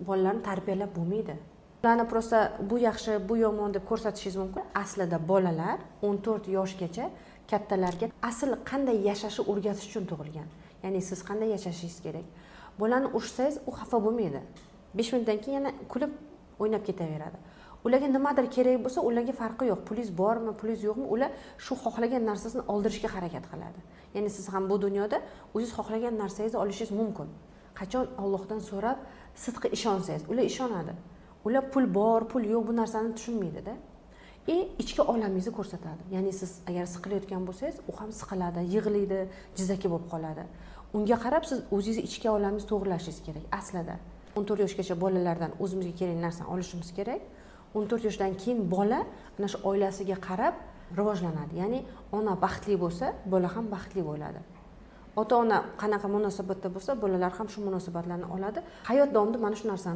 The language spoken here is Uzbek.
bolalarni tarbiyalab bo'lmaydi. Ularni prosta bu yaxshi, bu yomon deb ko'rsatishingiz mumkin. Aslida bolalar 14 yoshgacha kattalarga asl qanday yashashni o'rgatish uchun tug'ilgan. Ya'ni siz qanday yashashingiz kerak. Bolani ursangiz, u xafa bo'lmaydi. 5 minutdan keyin yana kulib o'ynab ketaveradi. Ularga nimadir kerak bo'lsa, ularga farqi yo'q. Pulingiz bormi, pulingiz yo'qmi, ular shu xohlagan narsasini oldirishga harakat qiladi. Ya'ni siz ham bu dunyoda o'zingiz xohlagan narsangizni olishingiz mumkin. Qachon Allohdan so'rab, sidqi ishonsangiz, ular ishonadi. Ular pul bor, pul yo'q bu narsani tushunmaydi-da. Ichki olamingizni ko'rsatadi. Ya'ni siz agar siqilayotgan bo'lsangiz, u ham siqiladi, yig'laydi, jizaki bo'lib qoladi. Unga qarab siz o'zingizni ichki olamingizni to'g'rilashingiz kerak. Aslida 14 yoshgacha bolalardan o'zimizga kerak narsani olishimiz kerak. 14 yoshdan keyin bola ana shu oilasiga qarab rivojlanadi. Ya'ni ona baxtli bo'lsa, bola ham baxtli bo'ladi. Ota-ona qanaqa munosabatda bo'lsa, bolalar ham shu munosabatlarni oladi. Hayot davomida mana shu narsani